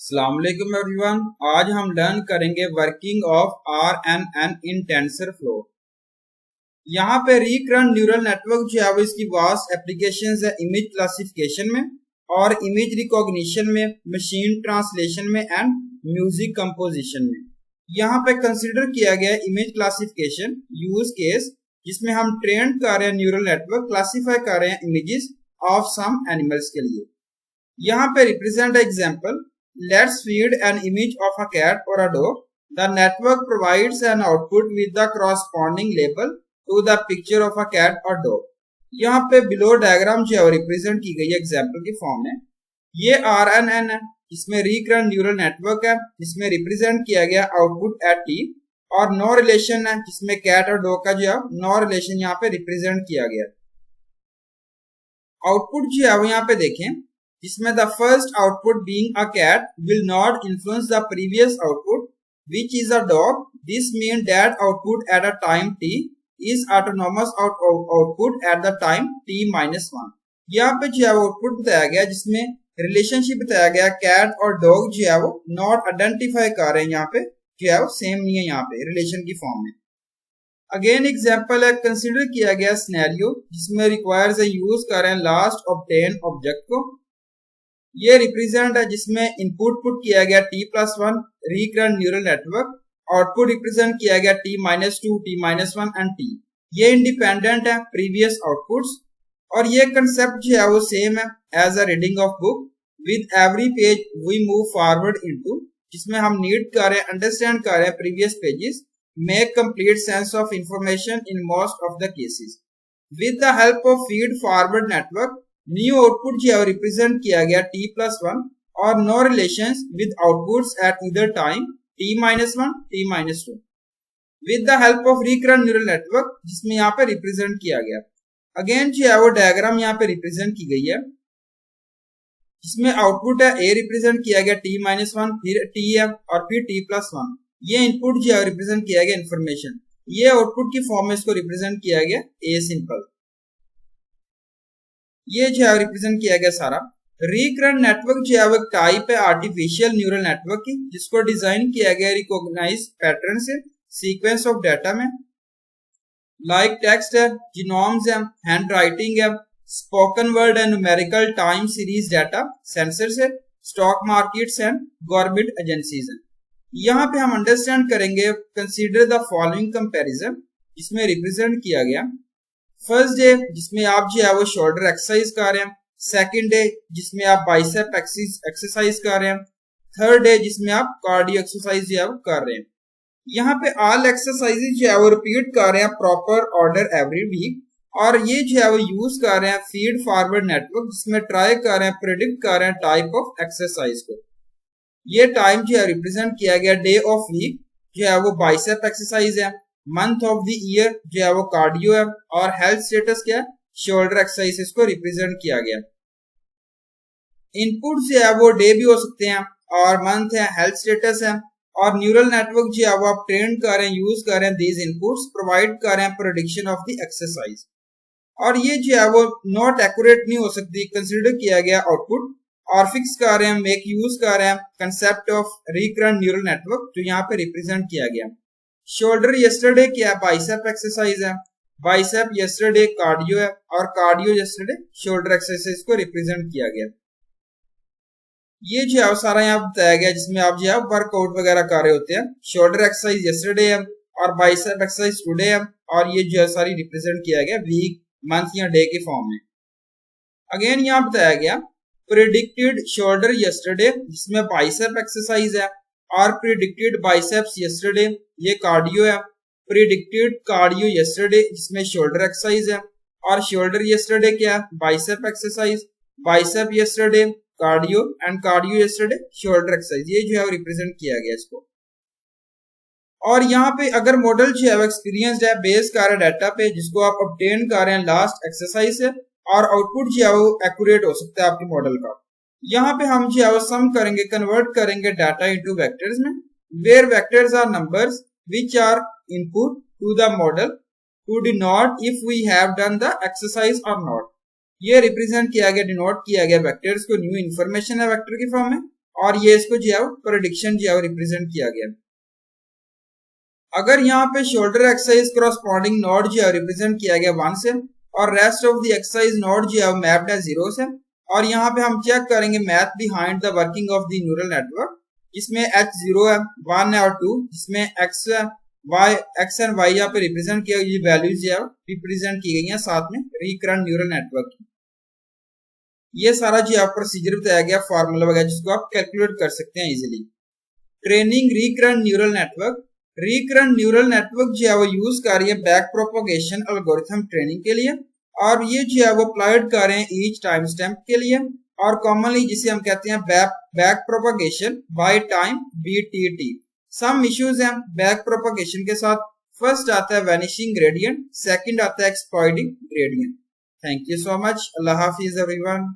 अस्सलाम वालेकुम एवरीवन। आज हम लर्न करेंगे working of RNN in TensorFlow. यहाँ पे रिकरेंट न्यूरल नेटवर्क जो है वो इसकी वास्ट एप्लीकेशंस है इमेज क्लासिफिकेशन में और इमेज रिकॉग्निशन में, मशीन ट्रांसलेशन में एंड म्यूजिक कंपोजिशन में। यहाँ पे कंसिडर किया गया इमेज क्लासिफिकेशन यूज केस जिसमें हम ट्रेन कर रहे हैं न्यूरल नेटवर्क क्लासीफाई कर रहे हैं इमेजेस ऑफ सम एनिमल्स के लिए। यहाँ पे represent example, let's feed an image of a cat or a dog. The network provides an output with the corresponding label to the picture of a cat or dog. यहाँ पे below diagram जो है represent की गई है example के form में। ये RNN है, इसमें रिकरेंट न्यूरल नेटवर्क है, जिसमें रिप्रेजेंट किया गया आउटपुट एट टी, और नो रिलेशन है जिसमें कैट और डॉग का जो है नो रिलेशन यहाँ पे रिप्रेजेंट किया गया। आउटपुट जो है वो यहाँ पे देखें, जिसमें the first output being a cat will not influence the previous output which is a dog. This means that output at a time t is autonomous output at the time t minus 1. यहाँ पे जो है output बताया गया जिसमें relationship बताया गया cat और डॉग जो है वो नॉट आइडेंटिफाई कर रहे हैं, यहाँ पे जो है वो सेम नहीं है यहाँ पे रिलेशन की फॉर्म में। अगेन एग्जांपल है, कंसिडर किया गया सिनेरियो जिसमें रिक्वायर्स यूज कर रहे हैं लास्ट ऑब्टेन ऑब्जेक्ट को। ये रिप्रेजेंट है जिसमें इनपुट पुट किया गया t+1 recurrent neural network, output represent किया गया t-2, t-1 एंड t। ये इंडिपेंडेंट है प्रीवियस आउटपुट्स और ये कंसेप्ट जो है वो सेम है as a reading of book. With every page we move forward into, जिसमें हम नीड कर रहे हैं, अंडरस्टैंड कर रहे हैं previous pages, make complete sense of information in most of the cases. With the help of feed forward network, new output जो है रिप्रेजेंट किया गया t+1 और no relations with outputs at either time t-1, t-2 with the help of recurrent neural network, जिसमें यहाँ पे represent किया गया। अगेन जो है वो डायग्राम यहाँ पे रिप्रेजेंट की गई है, जिसमें आउटपुट है a रिप्रेजेंट किया गया t-1, फिर t है और फिर t+1। ये इनपुट जो है रिप्रेजेंट किया गया इंफॉर्मेशन, ये आउटपुट की फॉर्म में इसको रिप्रेजेंट किया गया a सिंपल। ये जो है रिप्रेजेंट किया गया सारा। रिकरेंट नेटवर्क जो है वो टाइप है आर्टिफिशियल न्यूरल नेटवर्क की, जिसको डिजाइन किया गया रिकॉग्नाइज पैटर्न से सीक्वेंस ऑफ डाटा में, लाइक टेक्स्ट है, जीनोम्स है, हैंड राइटिंग है, स्पोकन वर्ड है, numerical time series data, sensors है, stock markets and government agencies है। यहाँ पे हम अंडरस्टैंड करेंगे, कंसीडर द फॉलोइंग कंपैरिजन, जिसमें रिप्रेजेंट किया गया फर्स्ट डे जिसमें आप जो है वो शोल्डर एक्सरसाइज कर रहे हैं, सेकंड डे जिसमें आप बाइसेप एक्सरसाइज कर रहे हैं, थर्ड डे जिसमें आप कार्डियो एक्सरसाइज जो है वो कर रहे हैं। यहाँ पे ऑल एक्सरसाइजेज जो है वो रिपीट कर रहे हैं प्रॉपर ऑर्डर एवरी वीक, और ये जो है वो यूज कर रहे हैं फीड फॉरवर्ड नेटवर्क, जिसमें ट्राई कर रहे हैं, प्रेडिक्ट कर रहे हैं टाइप ऑफ एक्सरसाइज को। ये टाइम जो है रिप्रेजेंट किया गया डे ऑफ वीक जो है वो बाइसेप एक्सरसाइज है, मंथ ऑफ द ईयर जो है वो कार्डियो है, और हेल्थ स्टेटस क्या है, शोल्डर एक्सरसाइज को रिप्रेजेंट किया गया। इनपुट जो है वो डे भी हो सकते हैं और मंथ है, हेल्थ स्टेटस है, और न्यूरल नेटवर्क जो है वो आप ट्रेन कर रहे हैं, यूज कर रहे हैं दीज इनपुट्स, प्रोवाइड कर रहे हैं प्रेडिक्शन ऑफ द एक्सरसाइज। और ये जो है वो नॉट एक्यूरेट नहीं हो सकती, कंसिडर किया गया आउटपुट, और फिक्स कर रहे हैं, मेक यूज कर रहे हैं concept of recurrent neural network जो यहाँ पे रिप्रेजेंट किया गया। शोल्डर यस्टरडे क्या है, बाइसेप एक्सरसाइज है, बाइसेप यस्टरडे कार्डियो है, और कार्डियो यस्टरडे शोल्डर एक्सरसाइज को रिप्रेजेंट किया गया। ये जो है सारा यहाँ बताया गया, जिसमें आप जो है वर्कआउट वगैरह कर रहे होते हैं। शोल्डर एक्सरसाइज यस्टरडे है और बाइसेप एक्सरसाइज टुडे है, और ये जो है सारी रिप्रेजेंट किया गया वीक, मंथ या डे के फॉर्म में। अगेन यहाँ बताया गया प्रेडिक्टेड शोल्डर यस्टरडे, जिसमें बाइसेप एक्सरसाइज है, और प्रेडिक्टेड बाइसेप्स यस्टरडे, ये कार्डियो है, प्रेडिक्टेड कार्डियो यस्टरडे जिसमें शोल्डर एक्सरसाइज है, और शोल्डर यस्टरडे क्या है, bicep exercise, bicep yesterday cardio and cardio yesterday shoulder exercise. ये जो है रिप्रेजेंट किया गया इसको। और यहाँ पे अगर मॉडल जो है एक्सपीरियंस्ड है, बेस कर रहे डाटा पे जिसको आप ऑब्टेन कर रहे हैं लास्ट एक्सरसाइज से, और आउटपुट जो है वो एक्यूरेट हो सकता है आपके मॉडल का। यहाँ पे हम जो है सम करेंगे, कन्वर्ट करेंगे डाटा इनटू वेक्टर्स में, where vectors are numbers which are input to the model to denote if we have done the exercise और नॉट। ये रिप्रेजेंट किया गया, डिनोट किया गया वेक्टर्स को, न्यू इंफॉर्मेशन है वेक्टर की फॉर्म में, और ये इसको जो है प्रेडिक्शन जो है रिप्रेजेंट किया गया। अगर यहाँ पे शोल्डर एक्सरसाइज करस्पॉन्डिंग नोड जो है रिप्रेजेंट किया गया 1 से और rest of the exercise node जो है मैप्ड है 0 से, और यहाँ पे हम चेक करेंगे math behind the working of the neural network, जिसमें H0 है, 1 है और 2, जिसमें X एंड Y यहाँ पे रिप्रेजेंट किया गया, वैल्यूज जो है रिप्रेजेंट की गई हैं साथ में रिकरेंट न्यूरल नेटवर्क की। ये सारा जो है प्रोसीजर बताया गया, फार्मूला वगैरह जिसको आप कैलकुलेट कर सकते हैं easily. Training recurrent neural network. Recurrent neural network जो है वो यूज कर रही है बैक प्रोपोगेशन एल्गोरिथम ट्रेनिंग के लिए, और ये जो है वो अप्लाइड कर रहे हैं ईच टाइम स्टैम्प के लिए, और कॉमनली जिसे हम कहते हैं back propagation by time BTT। Some issues हैं बैक प्रोपोगेशन के साथ। फर्स्ट आता है वैनिशिंग ग्रेडियंट, सेकंड आता है exploiting gradient. Thank you so much. Allah Hafiz everyone.